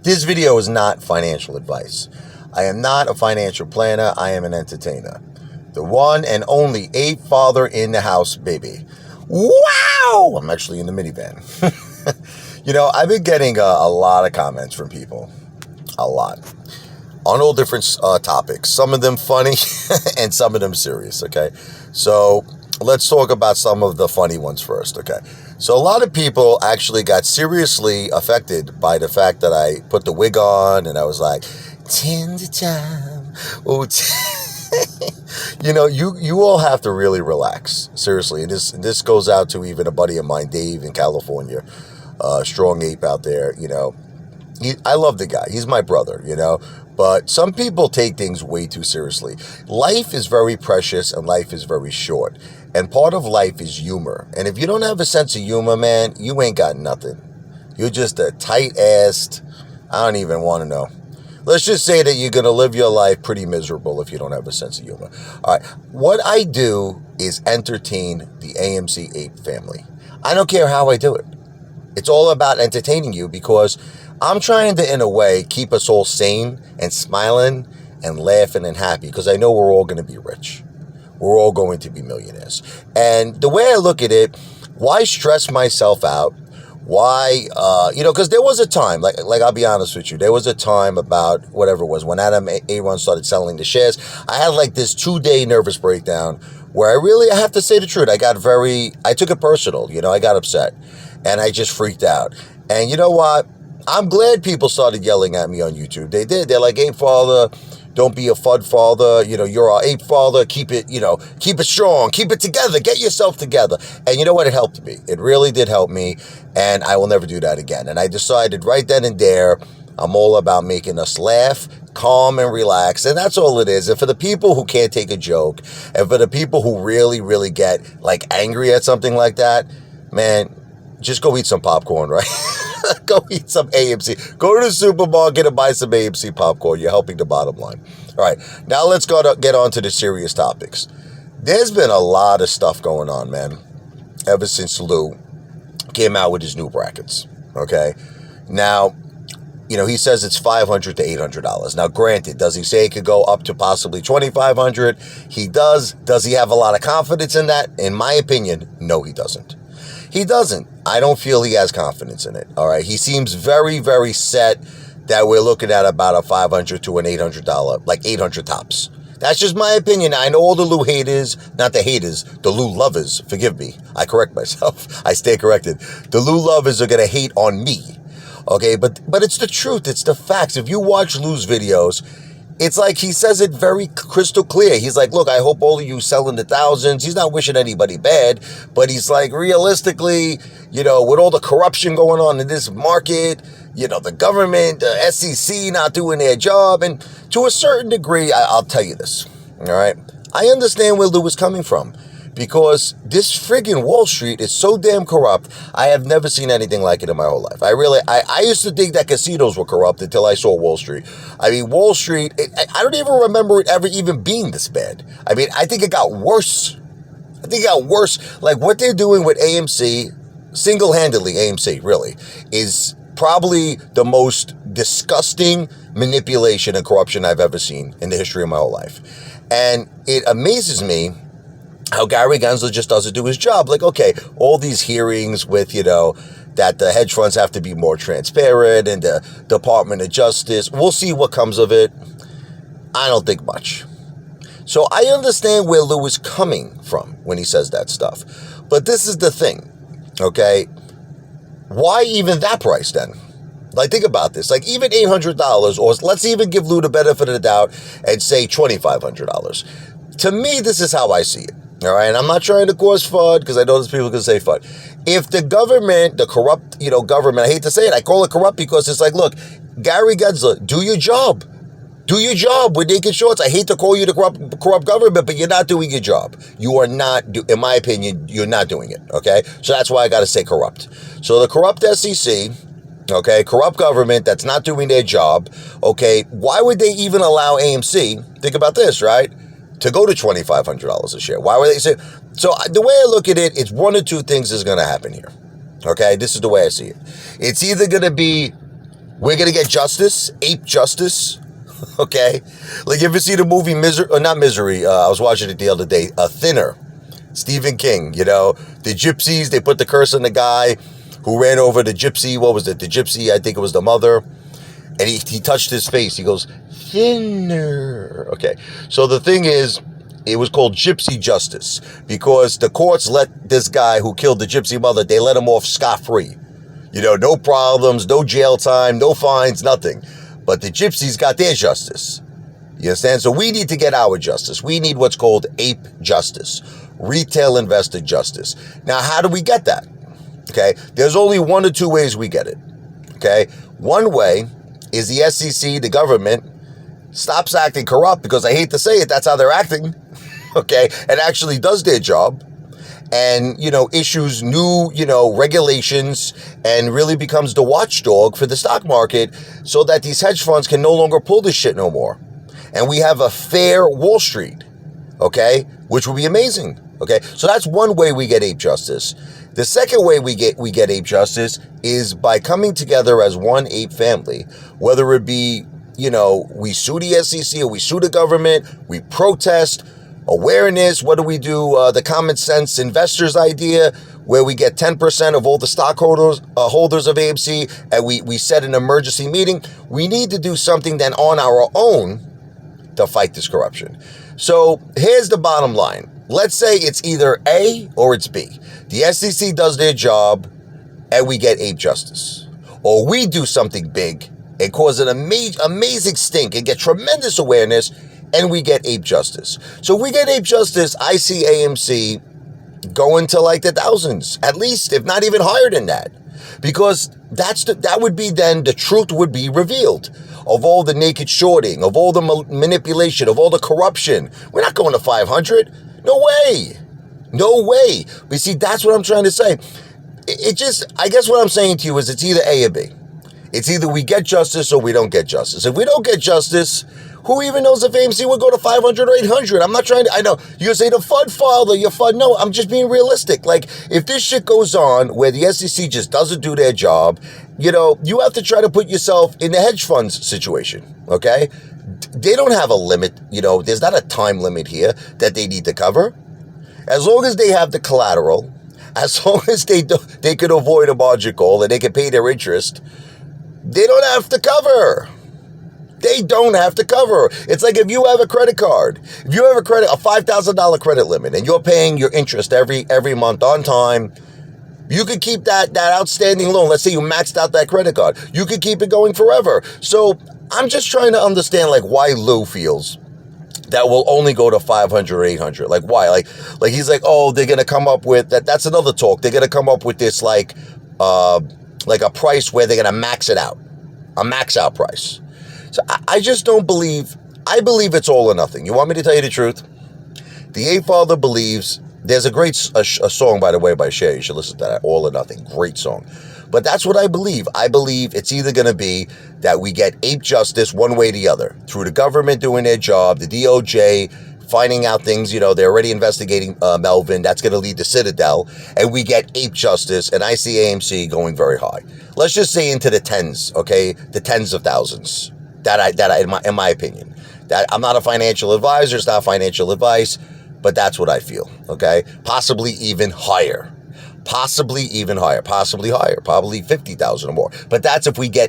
This video is not financial advice. I am not a financial planner. I am an entertainer. The one and only Apefather in the house, baby. Wow! I'm actually in the minivan. I've been getting a lot of comments from people. A lot. On all different topics. Some of them funny and some of them serious, okay? So let's talk about some of the funny ones first, okay? So a lot of people actually got seriously affected by the fact that I put the wig on and I was like, tender time. Oh, you all have to really relax. Seriously. And this goes out to even a buddy of mine, Dave, in California. Strong Ape out there, I love the guy. He's my brother, But some people take things way too seriously. Life is very precious and life is very short. And part of life is humor. And if you don't have a sense of humor, man, you ain't got nothing. You're just a tight-assed, I don't even want to know. Let's just say that you're going to live your life pretty miserable if you don't have a sense of humor. All right. What I do is entertain the AMC Ape family. I don't care how I do it. It's all about entertaining you because I'm trying to, in a way, keep us all sane and smiling and laughing and happy because I know we're all going to be rich. We're all going to be millionaires. And the way I look at it, why stress myself out? Why, because there was a time, like I'll be honest with you, there was a time about whatever it was, when Adam Aaron started selling the shares, I had like this 2-day nervous breakdown where I have to say the truth, I took it personal, I got upset and I just freaked out. And you know what? I'm glad people started yelling at me on YouTube. They did. They're like, Apefather, don't be a FUD father. You're our Apefather. Keep it strong. Keep it together. Get yourself together. And you know what? It helped me. It really did help me. And I will never do that again. And I decided right then and there, I'm all about making us laugh, calm, and relax. And that's all it is. And for the people who can't take a joke, and for the people who really, really get like angry at something like that, man, just go eat some popcorn, right? Go eat some AMC. Go to the supermarket and buy some AMC popcorn. You're helping the bottom line. All right. Now let's get on to the serious topics. There's been a lot of stuff going on, man, ever since Lou came out with his new brackets. Okay. Now, he says it's $500 to $800. Now, granted, does he say it could go up to possibly $2,500? He does. Does he have a lot of confidence in that? In my opinion, no, he doesn't. He doesn't. I don't feel he has confidence in it. All right. He seems very, very set that we're looking at about a $500 to an $800, like 800 tops. That's just my opinion. I know all the Lou haters, not the haters, the Lou lovers. Forgive me. I correct myself. I stay corrected. The Lou lovers are going to hate on me. Okay. But it's the truth. It's the facts. If you watch Lou's videos, it's like he says it very crystal clear. He's like, look, I hope all of you sell in the thousands. He's not wishing anybody bad, but he's like, realistically, with all the corruption going on in this market, the government, the SEC not doing their job. And to a certain degree, I'll tell you this, all right? I understand where Lou is coming from because this friggin' Wall Street is so damn corrupt. I have never seen anything like it in my whole life. I used to think that casinos were corrupt until I saw Wall Street. I mean, Wall Street, I don't even remember it ever even being this bad. I mean, I think it got worse. Like what they're doing with AMC, single-handedly AMC, really, is probably the most disgusting manipulation and corruption I've ever seen in the history of my whole life. And it amazes me how Gary Gensler just doesn't do his job. Like, okay, all these hearings with, that the hedge funds have to be more transparent and the Department of Justice, we'll see what comes of it. I don't think much. So I understand where Lou is coming from when he says that stuff. But this is the thing, okay? Why even that price then? Like, think about this. Like, even $800, or let's even give Lou the benefit of the doubt and say $2,500. To me, this is how I see it. All right, and I'm not trying to cause FUD because I know there's people can say FUD. If the government, the corrupt, government, I hate to say it, I call it corrupt because it's like, look, Gary Gensler, do your job. Do your job with naked shorts. I hate to call you the corrupt government, but you're not doing your job. You are not, in my opinion, you're not doing it, okay? So that's why I got to say corrupt. So the corrupt SEC, okay, corrupt government that's not doing their job, okay, why would they even allow AMC, think about this, right, to go to $2,500 a share? Why would they say? So the way I look at it, it's one or two things is going to happen here. Okay, this is the way I see it. It's either going to be we're going to get justice, ape justice, okay? Like, you ever see the movie not Misery, I was watching it the other day, Thinner, Stephen King, you know, the gypsies, they put the curse on the guy who ran over the gypsy, what was it, the gypsy, I think it was the mother, and he touched his face, he goes, thinner, okay? So the thing is, it was called gypsy justice, because the courts let this guy who killed the gypsy mother, they let him off scot-free. You know, no problems, no jail time, no fines, nothing. But the gypsies got their justice. You understand? So we need to get our justice. We need what's called ape justice, retail investor justice. Now, how do we get that? Okay, there's only one or two ways we get it. Okay, one way is the SEC, the government, stops acting corrupt, because I hate to say it, that's how they're acting. Okay, and actually does their job. And, you know, issues new, you know, regulations and really becomes the watchdog for the stock market so that these hedge funds can no longer pull this shit no more. And we have a fair Wall Street, okay, which would be amazing, okay? So that's one way we get ape justice. The second way we get ape justice is by coming together as one ape family, whether it be, you know, we sue the SEC or we sue the government, we protest, awareness, what do we do? The common sense investors idea, where we get 10% of all the stockholders holders of AMC, and we set an emergency meeting. We need to do something then on our own to fight this corruption. So here's the bottom line. Let's say it's either A or it's B. The SEC does their job and we get ape justice. Or we do something big and cause an amazing stink and get tremendous awareness, and we get ape justice. So we get ape justice, I see AMC going to like the thousands, at least, if not even higher than that. Because that would be then, the truth would be revealed of all the naked shorting, of all the manipulation, of all the corruption. We're not going to 500. No way. No way. But see, that's what I'm trying to say. I guess what I'm saying to you is it's either A or B. It's either we get justice or we don't get justice. If we don't get justice, who even knows if AMC would go to 500 or 800? I'm not trying to, I know, you say the FUD father, your FUD, no, I'm just being realistic. Like, if this shit goes on where the SEC just doesn't do their job, you know, you have to try to put yourself in the hedge funds situation, okay? They don't have a limit, you know, there's not a time limit here that they need to cover. As long as they have the collateral, as long as they could avoid a margin call and they can pay their interest, they don't have to cover. They don't have to cover. It's like if you have a credit card, if you have a $5,000 credit limit and you're paying your interest every month on time, you could keep that outstanding loan. Let's say you maxed out that credit card. You could keep it going forever. So I'm just trying to understand like why Lou feels that will only go to 500 or 800. Like why? Like he's like, oh, they're going to come up with that. That's another talk. They're going to come up with this like a price where they're going to max it out, a max out price. So I just don't believe, I believe it's all or nothing. You want me to tell you the truth? The Apefather believes, there's a song, by the way, by Cher. You should listen to that, All or Nothing. Great song. But that's what I believe. I believe it's either going to be that we get ape justice one way or the other, through the government doing their job, the DOJ finding out things, you know, they're already investigating Melvin. That's going to lead to Citadel. And we get ape justice, and I see AMC going very high. Let's just say into the tens, okay? The tens of thousands. In my opinion, that I'm not a financial advisor, it's not financial advice, but that's what I feel, okay? Possibly even higher, probably 50,000 or more. But that's if we get